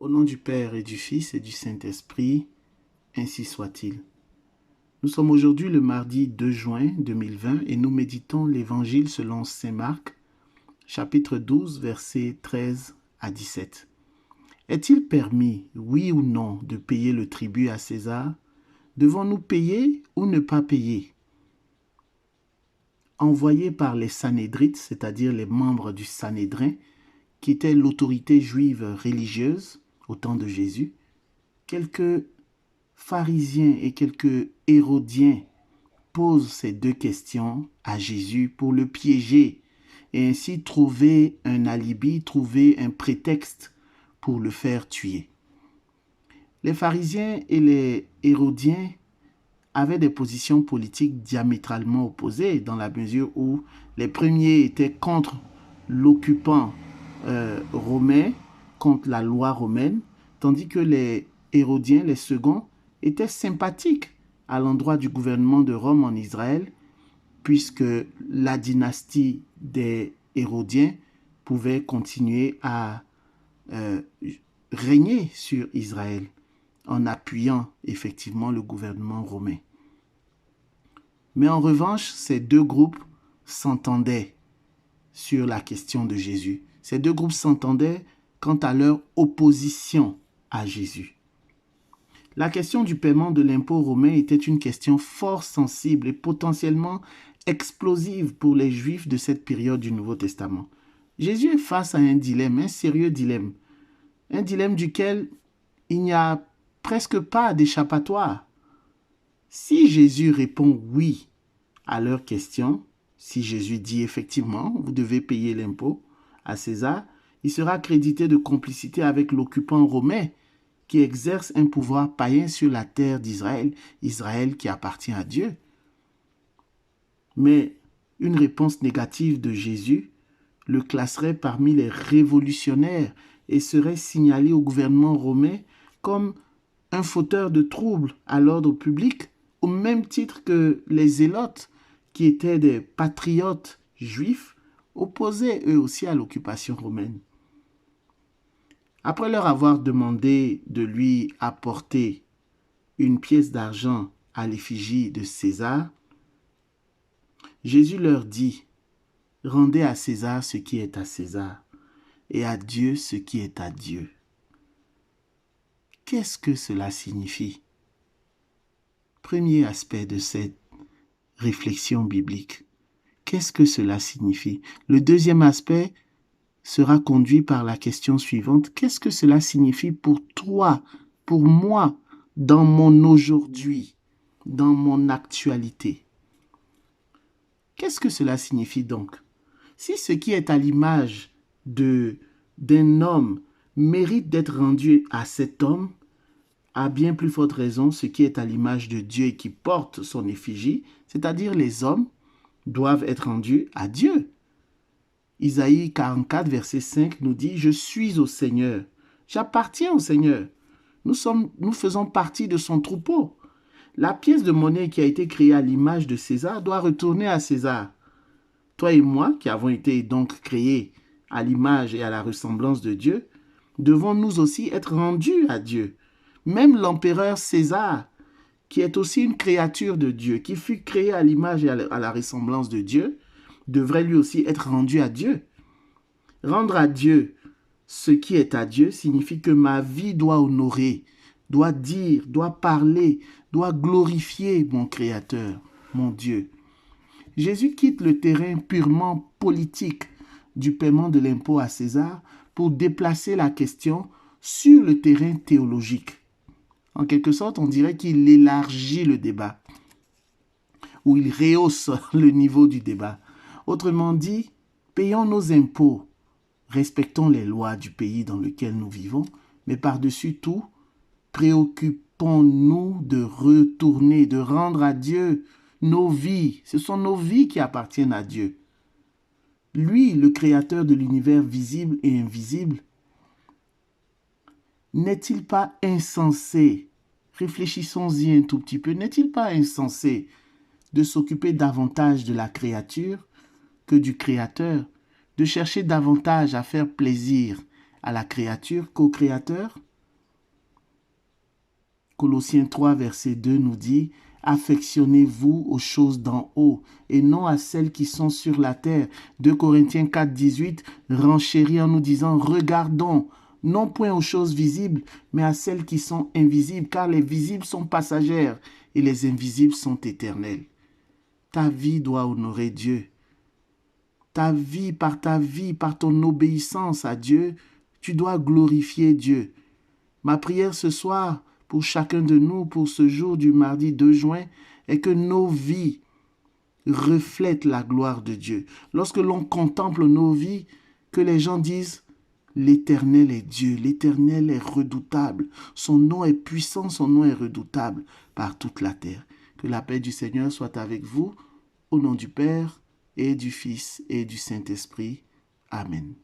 Au nom du Père et du Fils et du Saint-Esprit, ainsi soit-il. Nous sommes aujourd'hui le mardi 2 juin 2020 et nous méditons l'Évangile selon Saint Marc, chapitre 12, versets 13 à 17. Est-il permis, oui ou non, de payer le tribut à César? Devons-nous payer ou ne pas payer? Envoyés par les Sanhédrites, c'est-à-dire les membres du Sanhédrin, qui était l'autorité juive religieuse au temps de Jésus, quelques pharisiens et quelques hérodiens posent ces deux questions à Jésus pour le piéger et ainsi trouver un alibi, trouver un prétexte pour le faire tuer. Les pharisiens et les hérodiens avaient des positions politiques diamétralement opposées dans la mesure où les premiers étaient contre l'occupant romain, contre la loi romaine, tandis que les hérodiens, les seconds, étaient sympathiques à l'endroit du gouvernement de Rome en Israël, puisque la dynastie des Hérodiens pouvait continuer à régner sur Israël en appuyant effectivement le gouvernement romain. Mais en revanche, ces deux groupes s'entendaient sur la question de Jésus. Ces deux groupes s'entendaient quant à leur opposition à Jésus. La question du paiement de l'impôt romain était une question fort sensible et potentiellement explosive pour les Juifs de cette période du Nouveau Testament. Jésus est face à un dilemme, un sérieux dilemme, un dilemme duquel il n'y a presque pas d'échappatoire. Si Jésus répond oui à leur question, si Jésus dit effectivement, vous devez payer l'impôt à César, il sera crédité de complicité avec l'occupant romain qui exerce un pouvoir païen sur la terre d'Israël, Israël qui appartient à Dieu. Mais une réponse négative de Jésus le classerait parmi les révolutionnaires et serait signalé au gouvernement romain comme un fauteur de troubles à l'ordre public, au même titre que les zélotes, qui étaient des patriotes juifs, opposés eux aussi à l'occupation romaine. Après leur avoir demandé de lui apporter une pièce d'argent à l'effigie de César, Jésus leur dit, « Rendez à César ce qui est à César, et à Dieu ce qui est à Dieu. » Qu'est-ce que cela signifie? Premier aspect de cette réflexion biblique. Qu'est-ce que cela signifie? Le deuxième aspect sera conduit par la question suivante. Qu'est-ce que cela signifie pour toi, pour moi, dans mon aujourd'hui, dans mon actualité? Qu'est-ce que cela signifie donc? Si ce qui est à l'image d'un homme mérite d'être rendu à cet homme, à bien plus forte raison, ce qui est à l'image de Dieu et qui porte son effigie, c'est-à-dire les hommes, doivent être rendus à Dieu. Isaïe 44, verset 5 nous dit « Je suis au Seigneur, j'appartiens au Seigneur. Nous faisons partie de son troupeau. La pièce de monnaie qui a été créée à l'image de César doit retourner à César. Toi et moi, qui avons été donc créés à l'image et à la ressemblance de Dieu, devons nous aussi être rendus à Dieu. Même l'empereur César, qui est aussi une créature de Dieu, qui fut créé à l'image et à la ressemblance de Dieu, devrait lui aussi être rendu à Dieu. Rendre à Dieu ce qui est à Dieu signifie que ma vie doit honorer, doit dire, doit parler, doit glorifier mon Créateur, mon Dieu. Jésus quitte le terrain purement politique du paiement de l'impôt à César pour déplacer la question sur le terrain théologique. En quelque sorte, on dirait qu'il élargit le débat ou il rehausse le niveau du débat. Autrement dit, payons nos impôts, respectons les lois du pays dans lequel nous vivons, mais par-dessus tout, préoccupons-nous de retourner, de rendre à Dieu nos vies. Ce sont nos vies qui appartiennent à Dieu. Lui, le créateur de l'univers visible et invisible, n'est-il pas insensé? Réfléchissons-y un tout petit peu. N'est-il pas insensé de s'occuper davantage de la créature que du Créateur, de chercher davantage à faire plaisir à la créature qu'au Créateur? Colossiens 3, verset 2 nous dit « Affectionnez-vous aux choses d'en haut et non à celles qui sont sur la terre. » 2 Corinthiens 4, 18 renchérit en nous disant « Regardons, non point aux choses visibles, mais à celles qui sont invisibles, car les visibles sont passagères et les invisibles sont éternelles. » Ta vie doit honorer Dieu. Ta vie, par ton obéissance à Dieu, tu dois glorifier Dieu. Ma prière ce soir, pour chacun de nous, pour ce jour du mardi 2 juin, est que nos vies reflètent la gloire de Dieu. Lorsque l'on contemple nos vies, que les gens disent « L'Éternel est Dieu, l'Éternel est redoutable, son nom est puissant, son nom est redoutable par toute la terre. » Que la paix du Seigneur soit avec vous, au nom du Père, et du Fils, et du Saint-Esprit. Amen.